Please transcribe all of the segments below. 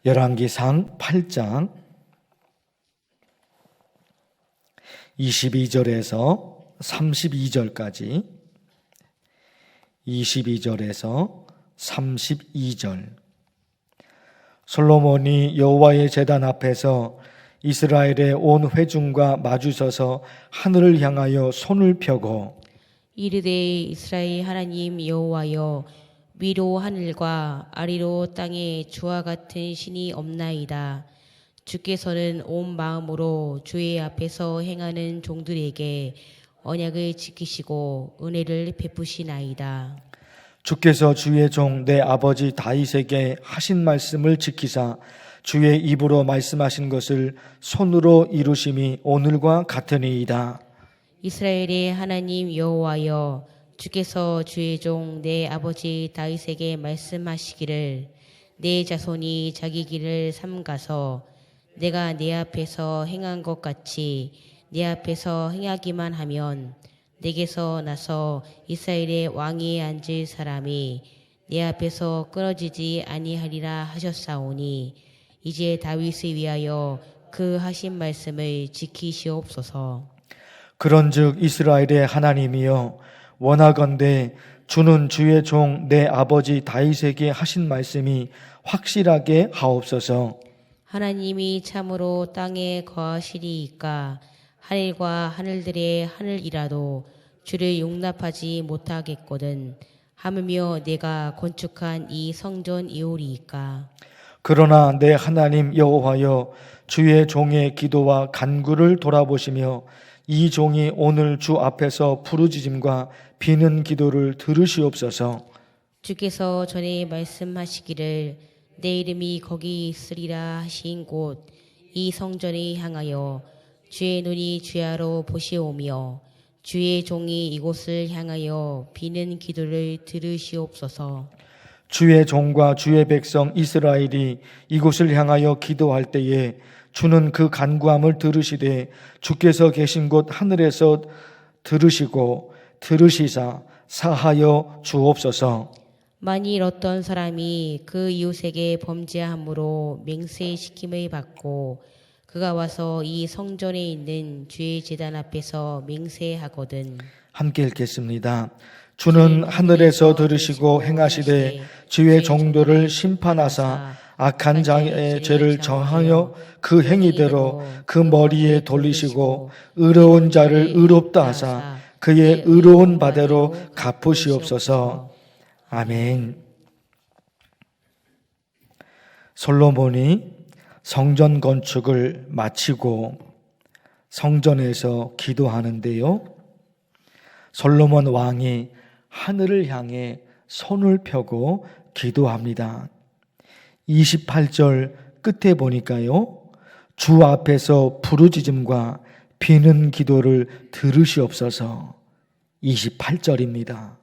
열왕기상 8장 22절에서 32절까지 22절에서 32절. 솔로몬이 여호와의 제단 앞에서 이스라엘의 온 회중과 마주서서 하늘을 향하여 손을 펴고 이르되 이스라엘 하나님 여호와여, 위로 하늘과 아래로 땅에 주와 같은 신이 없나이다. 주께서는 온 마음으로 주의 앞에서 행하는 종들에게 언약을 지키시고 은혜를 베푸시나이다. 주께서 주의 종 내 아버지 다윗에게 하신 말씀을 지키사 주의 입으로 말씀하신 것을 손으로 이루심이 오늘과 같으니이다. 이스라엘의 하나님 여호와여, 주께서 주의 종 내 아버지 다윗에게 말씀하시기를 내 자손이 자기 길을 삼가서 내가 내 앞에서 행한 것 같이 내 앞에서 행하기만 하면 내게서 나서 이스라엘의 왕위에 앉을 사람이 내 앞에서 끊어지지 아니하리라 하셨사오니 이제 다윗을 위하여 그 하신 말씀을 지키시옵소서. 그런즉 이스라엘의 하나님이여, 원하건대 주는 주의 종 내 아버지 다윗에게 하신 말씀이 확실하게 하옵소서. 하나님이 참으로 땅에 거하시리이까 하늘과 하늘들의 하늘이라도 주를 용납하지 못하겠거든. 하물며 내가 건축한 이 성전이오리이까. 그러나 내 하나님 여호와여, 주의 종의 기도와 간구를 돌아보시며 이 종이 오늘 주 앞에서 부르짖음과 비는 기도를 들으시옵소서. 주께서 전에 말씀하시기를 내 이름이 거기 있으리라 하신 곳 이 성전에 향하여 주의 눈이 주야로 보시오며 주의 종이 이곳을 향하여 비는 기도를 들으시옵소서. 주의 종과 주의 백성 이스라엘이 이곳을 향하여 기도할 때에 주는 그 간구함을 들으시되 주께서 계신 곳 하늘에서 들으시고 들으시사 사하여 주옵소서. 만일 어떤 사람이 그 이웃에게 범죄함으로 맹세시킴을 받고 그가 와서 이 성전에 있는 주의 제단 앞에서 맹세하거든. 함께 읽겠습니다. 주는 하늘에서 들으시고 행하시되 주의 종들을 심판하사 악한 자의 죄를 정하여 그 행위대로 그 머리에 돌리시고 의로운 자를 의롭다 하사 그의 의로운 바대로 갚으시옵소서. 아멘. 솔로몬이 성전 건축을 마치고 성전에서 기도하는데요, 솔로몬 왕이 하늘을 향해 손을 펴고 기도합니다. 28절 끝에 보니까요, 주 앞에서 부르짖음과 비는 기도를 들으시옵소서. 28절입니다.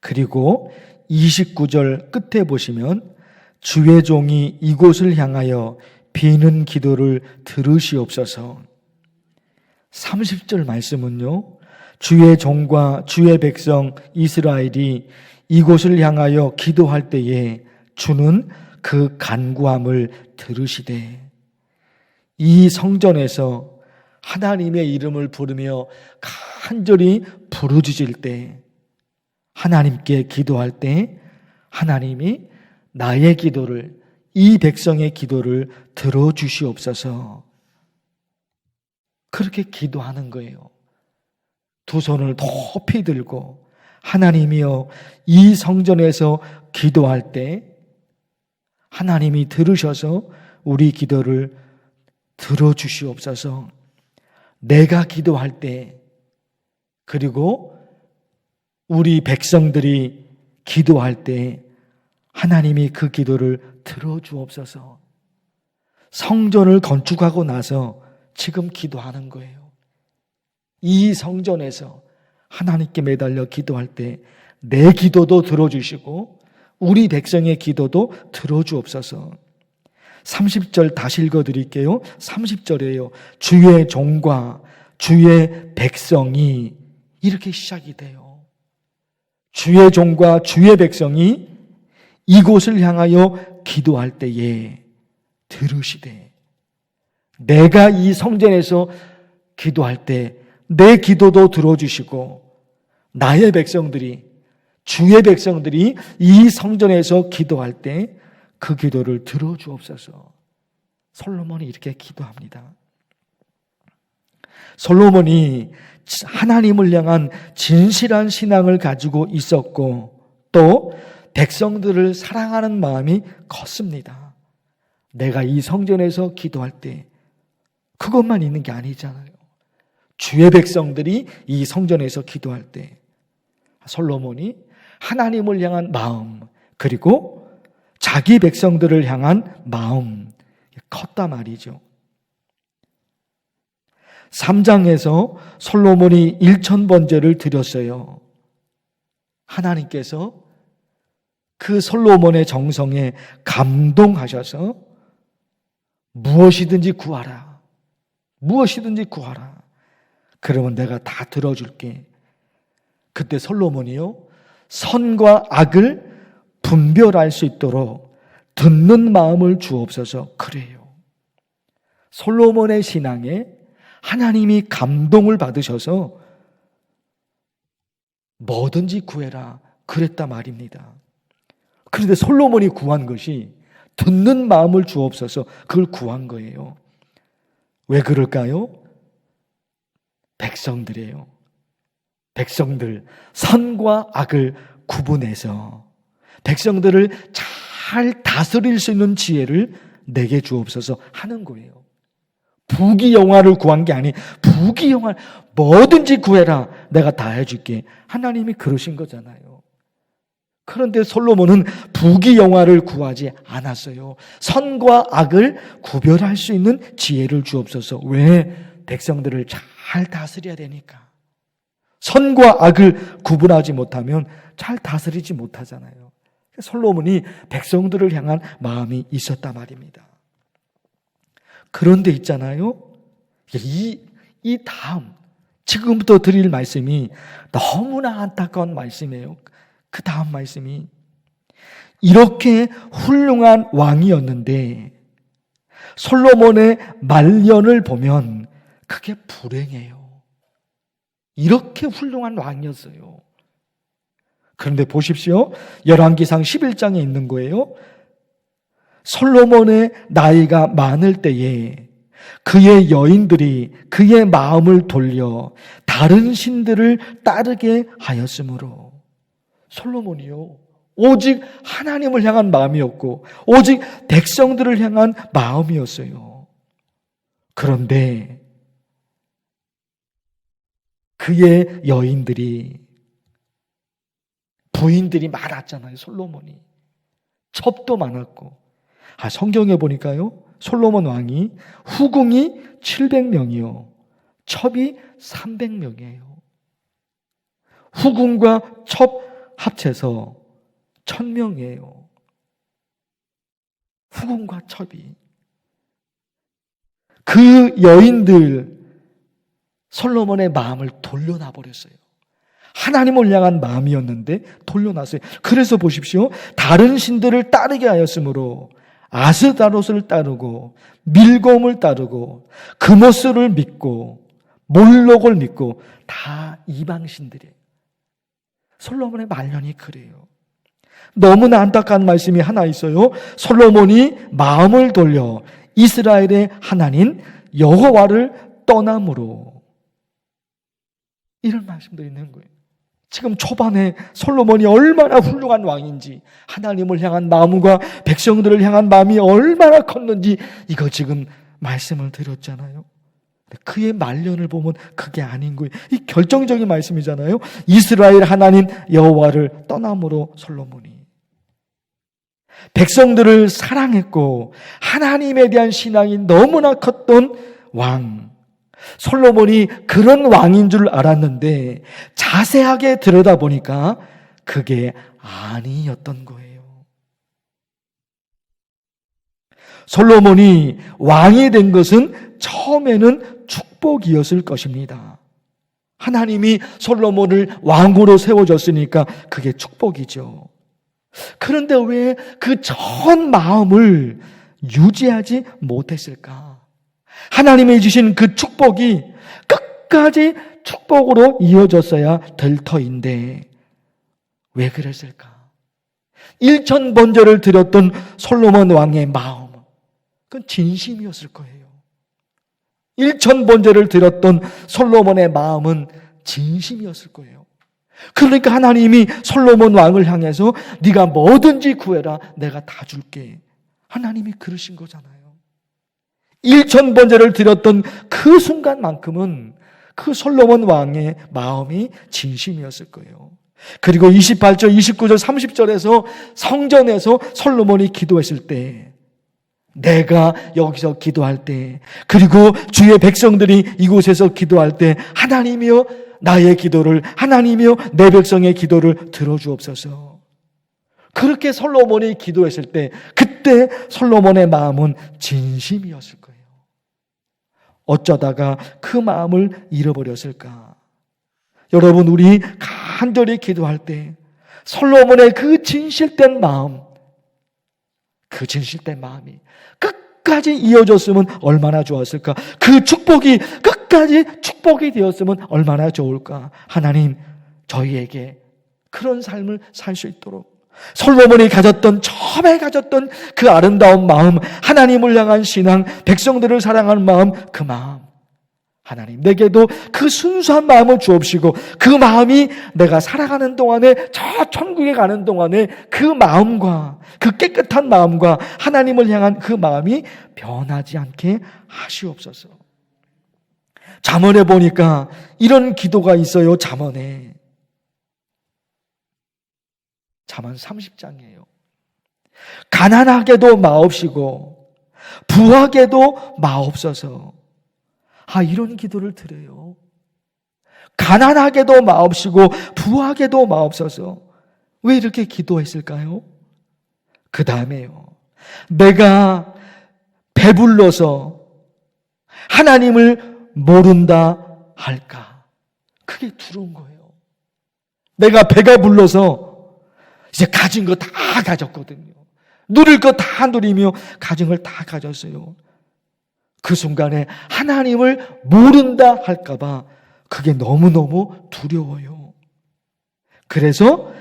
그리고 29절 끝에 보시면 주의 종이 이곳을 향하여 비는 기도를 들으시옵소서. 30절 말씀은요, 주의 종과 주의 백성 이스라엘이 이곳을 향하여 기도할 때에 주는 그 간구함을 들으시되 이 성전에서 하나님의 이름을 부르며 간절히 부르짖을 때, 하나님께 기도할 때 하나님이 나의 기도를, 이 백성의 기도를 들어주시옵소서. 그렇게 기도하는 거예요. 두 손을 높이 들고 하나님이여, 이 성전에서 기도할 때 하나님이 들으셔서 우리 기도를 들어주시옵소서. 내가 기도할 때, 그리고 우리 백성들이 기도할 때 하나님이 그 기도를 들어주옵소서. 성전을 건축하고 나서 지금 기도하는 거예요. 이 성전에서 하나님께 매달려 기도할 때 내 기도도 들어주시고 우리 백성의 기도도 들어주옵소서. 30절 다시 읽어드릴게요. 30절이에요. 주의 종과 주의 백성이, 이렇게 시작이 돼요. 주의 종과 주의 백성이 이곳을 향하여 기도할 때에 들으시되 내가 이 성전에서 기도할 때 내 기도도 들어주시고 나의 백성들이, 주의 백성들이 이 성전에서 기도할 때 그 기도를 들어주옵소서. 솔로몬이 이렇게 기도합니다. 솔로몬이 하나님을 향한 진실한 신앙을 가지고 있었고 또 백성들을 사랑하는 마음이 컸습니다. 내가 이 성전에서 기도할 때 그것만 있는 게 아니잖아요. 주의 백성들이 이 성전에서 기도할 때 솔로몬이 하나님을 향한 마음 그리고 자기 백성들을 향한 마음 컸단 말이죠. 3장에서 솔로몬이 1000번제를 드렸어요. 하나님께서 그 솔로몬의 정성에 감동하셔서 무엇이든지 구하라. 무엇이든지 구하라. 그러면 내가 다 들어줄게. 그때 솔로몬이요, 선과 악을 분별할 수 있도록 듣는 마음을 주옵소서. 그래요. 솔로몬의 신앙에 하나님이 감동을 받으셔서 뭐든지 구해라 그랬단 말입니다. 그런데 솔로몬이 구한 것이 듣는 마음을 주옵소서, 그걸 구한 거예요. 왜 그럴까요? 백성들이에요. 백성들, 선과 악을 구분해서 백성들을 잘 다스릴 수 있는 지혜를 내게 주옵소서 하는 거예요. 부귀영화를 구한 게 아니, 부귀영화 뭐든지 구해라, 내가 다 해줄게. 하나님이 그러신 거잖아요. 그런데 솔로몬은 부귀영화를 구하지 않았어요. 선과 악을 구별할 수 있는 지혜를 주옵소서. 왜? 백성들을 잘 다스려야 되니까. 선과 악을 구분하지 못하면 잘 다스리지 못하잖아요. 솔로몬이 백성들을 향한 마음이 있었단 말입니다. 그런데 있잖아요, 이 다음 지금부터 드릴 말씀이 너무나 안타까운 말씀이에요. 그 다음 말씀이, 이렇게 훌륭한 왕이었는데 솔로몬의 말년을 보면 그게 불행해요. 이렇게 훌륭한 왕이었어요. 그런데 보십시오. 열왕기상 11장에 있는 거예요. 솔로몬의 나이가 많을 때에 그의 여인들이 그의 마음을 돌려 다른 신들을 따르게 하였으므로, 솔로몬이요, 오직 하나님을 향한 마음이었고 오직 백성들을 향한 마음이었어요. 그런데 그의 여인들이, 부인들이 많았잖아요. 솔로몬이 첩도 많았고, 성경에 보니까요, 솔로몬 왕이 후궁이 700명이요 첩이 300명이에요. 후궁과 첩 합쳐서 1000명이에요. 후궁과 첩이. 그 여인들 솔로몬의 마음을 돌려놔 버렸어요. 하나님을 향한 마음이었는데 돌려놨어요. 그래서 보십시오. 다른 신들을 따르게 하였으므로 아스다롯을 따르고 밀곰을 따르고 그모스를 믿고 몰록을 믿고 다 이방신들이에요. 솔로몬의 말년이 그래요. 너무나 안타까운 말씀이 하나 있어요. 솔로몬이 마음을 돌려 이스라엘의 하나님 여호와를 떠남으로, 이런 말씀도 있는 거예요. 지금 초반에 솔로몬이 얼마나 훌륭한 왕인지, 하나님을 향한 마음과 백성들을 향한 마음이 얼마나 컸는지, 이거 지금 말씀을 드렸잖아요. 그의 말년을 보면 그게 아닌 거예요. 이 결정적인 말씀이잖아요. 이스라엘 하나님 여호와를 떠남으로 솔로몬이 백성들을 사랑했고 하나님에 대한 신앙이 너무나 컸던 왕, 솔로몬이 그런 왕인 줄 알았는데 자세하게 들여다보니까 그게 아니었던 거예요. 솔로몬이 왕이 된 것은 처음에는 축복이었을 것입니다. 하나님이 솔로몬을 왕으로 세워줬으니까 그게 축복이죠. 그런데 왜 그 전 마음을 유지하지 못했을까? 하나님이 주신 그 축복이 끝까지 축복으로 이어졌어야 될 터인데 왜 그랬을까? 1000번제를 드렸던 솔로몬 왕의 마음, 그건 진심이었을 거예요. 1000번제를 드렸던 솔로몬의 마음은 진심이었을 거예요. 그러니까 하나님이 솔로몬 왕을 향해서 네가 뭐든지 구해라, 내가 다 줄게. 하나님이 그러신 거잖아요. 1000번제를 드렸던 그 순간만큼은 그 솔로몬 왕의 마음이 진심이었을 거예요. 그리고 28절, 29절, 30절에서 성전에서 솔로몬이 기도했을 때, 내가 여기서 기도할 때, 그리고 주의 백성들이 이곳에서 기도할 때, 하나님이여 나의 기도를, 하나님이여 내 백성의 기도를 들어주옵소서. 그렇게 솔로몬이 기도했을 때, 그때 솔로몬의 마음은 진심이었을 거예요. 어쩌다가 그 마음을 잃어버렸을까? 여러분, 우리 간절히 기도할 때 솔로몬의 그 진실된 마음, 그 진실된 마음이 끝까지 이어졌으면 얼마나 좋았을까? 그 축복이 끝까지 축복이 되었으면 얼마나 좋을까? 하나님, 저희에게 그런 삶을 살 수 있도록 솔로몬이 가졌던, 처음에 가졌던 그 아름다운 마음, 하나님을 향한 신앙, 백성들을 사랑하는 마음, 그 마음, 하나님 내게도 그 순수한 마음을 주옵시고, 그 마음이 내가 살아가는 동안에, 저 천국에 가는 동안에 그 마음과, 그 깨끗한 마음과 하나님을 향한 그 마음이 변하지 않게 하시옵소서. 잠언에 보니까 이런 기도가 있어요. 잠언 30장이에요. 가난하게도 마옵시고 부하게도 마옵소서. 이런 기도를 드려요. 가난하게도 마옵시고 부하게도 마옵소서. 왜 이렇게 기도했을까요? 그 다음에요, 내가 배불러서 하나님을 모른다 할까? 그게 두려운 거예요. 내가 배가 불러서 이제 가진 거 다 가졌거든요. 누릴 거 다 누리며 가진 걸 다 가졌어요. 그 순간에 하나님을 모른다 할까봐 그게 너무너무 두려워요. 그래서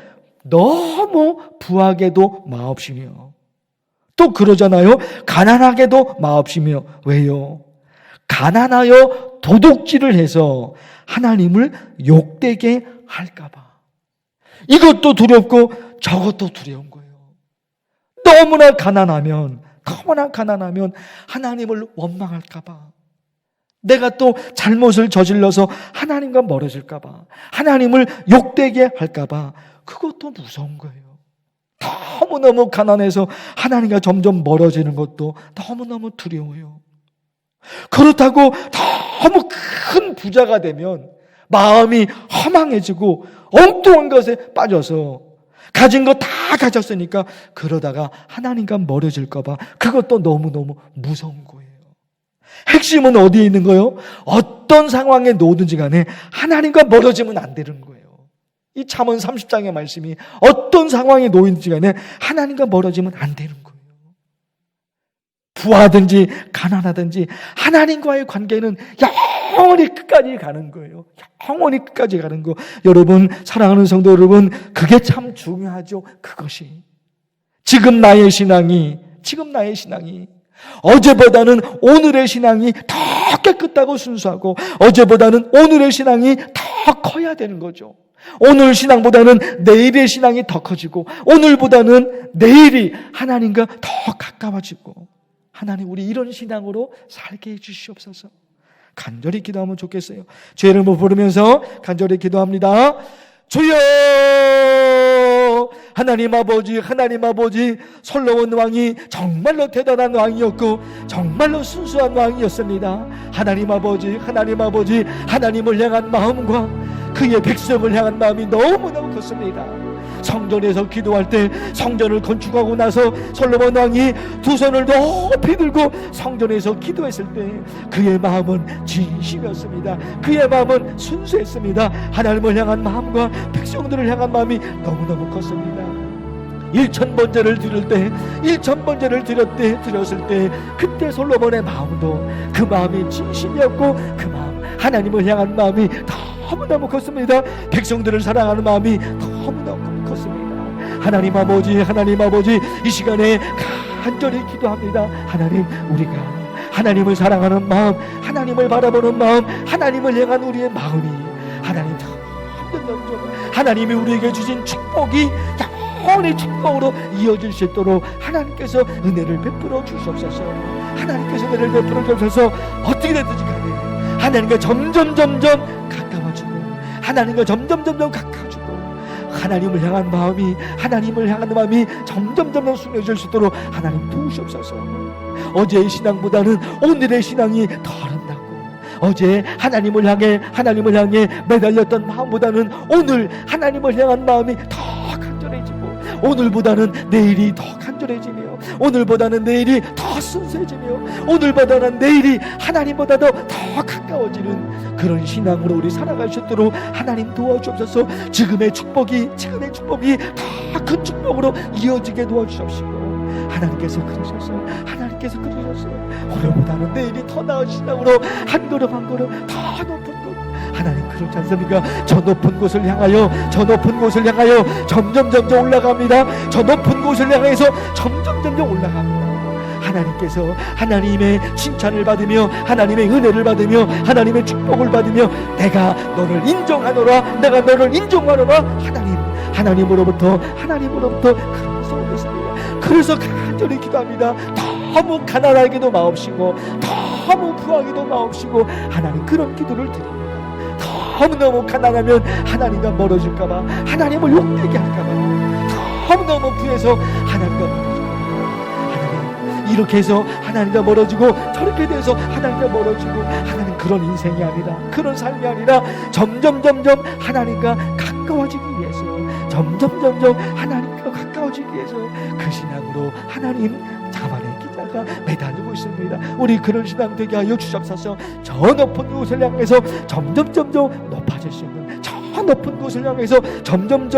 너무 부하게도 마옵시며, 또 그러잖아요. 가난하게도 마옵시며. 왜요? 가난하여 도둑질을 해서 하나님을 욕되게 할까봐. 이것도 두렵고 저것도 두려운 거예요. 너무나 가난하면 하나님을 원망할까봐, 내가 또 잘못을 저질러서 하나님과 멀어질까봐, 하나님을 욕되게 할까봐, 그것도 무서운 거예요. 너무너무 가난해서 하나님과 점점 멀어지는 것도 너무너무 두려워요. 그렇다고 너무 큰 부자가 되면 마음이 허망해지고 엉뚱한 것에 빠져서 가진 거 다 가졌으니까 그러다가 하나님과 멀어질까 봐, 그것도 너무너무 무서운 거예요. 핵심은 어디에 있는 거예요? 어떤 상황에 놓든지 간에 하나님과 멀어지면 안 되는 거예요. 이 잠언 30장의 말씀이 어떤 상황에 놓이든지 간에 하나님과 멀어지면 안 되는 거예요. 부하든지 가난하든지 하나님과의 관계는 영원히 끝까지 가는 거예요. 영원히 끝까지 가는 거. 여러분, 사랑하는 성도 여러분, 그게 참 중요하죠. 그것이 지금 나의 신앙이 어제보다는 오늘의 신앙이 더 깨끗하고 순수하고, 어제보다는 오늘의 신앙이 더 커야 되는 거죠. 오늘 신앙보다는 내일의 신앙이 더 커지고, 오늘보다는 내일이 하나님과 더 가까워지고, 하나님, 우리 이런 신앙으로 살게 해주시옵소서. 간절히 기도하면 좋겠어요. 주의 이름을 부르면서 간절히 기도합니다. 주여, 하나님 아버지, 솔로몬 왕이 정말로 대단한 왕이었고 정말로 순수한 왕이었습니다. 하나님 아버지, 하나님을 향한 마음과 그의 백성을 향한 마음이 너무너무 컸습니다. 성전에서 기도할 때, 성전을 건축하고 나서 솔로몬 왕이 두 손을 높이 들고 성전에서 기도했을 때 그의 마음은 진심이었습니다. 그의 마음은 순수했습니다. 하나님을 향한 마음과 백성들을 향한 마음이 너무너무 컸습니다. 1000번제를 드릴 때 1000번제를 드렸을 때 그때 솔로몬의 마음도 그 마음이 진심이었고 그 마음 하나님을 향한 마음이 너무너무 컸습니다. 백성들을 사랑하는 마음이 너무너무 컸습니다. 하나님 아버지 이 시간에 간절히 기도합니다. 하나님, 우리가 하나님을 사랑하는 마음, 하나님을 바라보는 마음, 하나님을 향한 우리의 마음이 하나님 점점 하나님이 우리에게 주신 축복이 영원히 축복으로 이어질 수 있도록 하나님께서 은혜를 베풀어 주시옵소서. 하나님께서 은혜를 베풀어 주셔서 어떻게 됐든지 간에 하나님과 점점 가까워지고 하나님과 점점 가까워지고 하나님을 향한 마음이 점점 순해질 수 있도록 하나님 도우시옵소서. 어제의 신앙보다는 오늘의 신앙이 더 아름답고 어제 하나님을 향해 매달렸던 마음보다는 오늘 하나님을 향한 마음이 더 간절해지고 오늘보다는 내일이 더 간절해지며 오늘보다는 내일이 더 순수해지며 오늘보다는 내일이 하나님보다도 더 가까워지는 그런 신앙으로 우리 살아갈 수 있도록 하나님 도와주옵소서. 지금의 축복이 더 큰 축복으로 이어지게 도와주옵시고 하나님께서 그러셨어요. 오늘보다는 내일이 더 나은 신앙으로 한 걸음 더 높은 곳 하나님 그렇지 않습니까? 저 높은 곳을 향하여 점점 올라갑니다. 저 높은 곳을 향해서 점점 올라갑니다. 하나님께서 하나님의 칭찬을 받으며 하나님의 은혜를 받으며 하나님의 축복을 받으며 내가 너를 인정하노라 하나님으로부터 그런 소원이 있습니다. 그래서 간절히 기도합니다. 너무 가난하게도 마옵시고 너무 부하게도 마옵시고 하나님 그런 기도를 드립니다. 너무 가난하면 하나님과 멀어질까봐 하나님을 욕되게 할까봐 너무 부해서 하나님과 멀어질까봐 하나님 이렇게 해서 하나님과 멀어지고 저렇게 돼서 하나님과 멀어지고 하나님 그런 인생이 아니라 그런 삶이 아니라 점점 하나님과 가까워지기 위해서 점점 하나님과 가까워지기 위해서 그 신앙으로 하나님 자발의 기자가 매달리고 있습니다. 우리 그런 신앙 되게 하여 주옵소서. 저 높은 곳을 향해서 점점 높아질 수 있는 저 높은 곳을 향해서 점점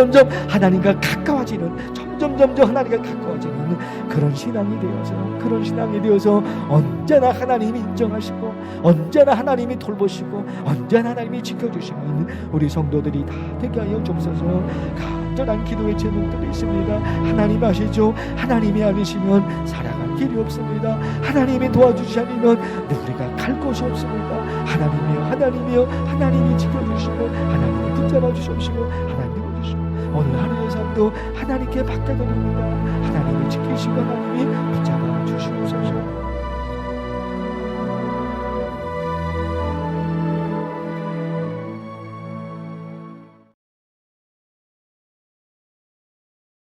하나님과 가까워지는 하나님과 가까워지는 그런 신앙이 되어서 언제나 하나님이 인정하시고 언제나 하나님이 돌보시고 언제나 하나님이 지켜주시는 우리 성도들이 다 되게 하여 주옵소서. 간절한 기도의 제목들이 있습니다. 하나님 아시죠? 하나님이 아니시면 살아갈 길이 없습니다. 하나님이 도와주시지 않으면 우리가 갈 곳이 없습니다. 하나님이 지켜주시고 하나님이 붙잡아 주시옵시고 하나님이 오늘 하루의 삶도 하나님께 맡겨드립니다. 하나님이 지키시고 하나님이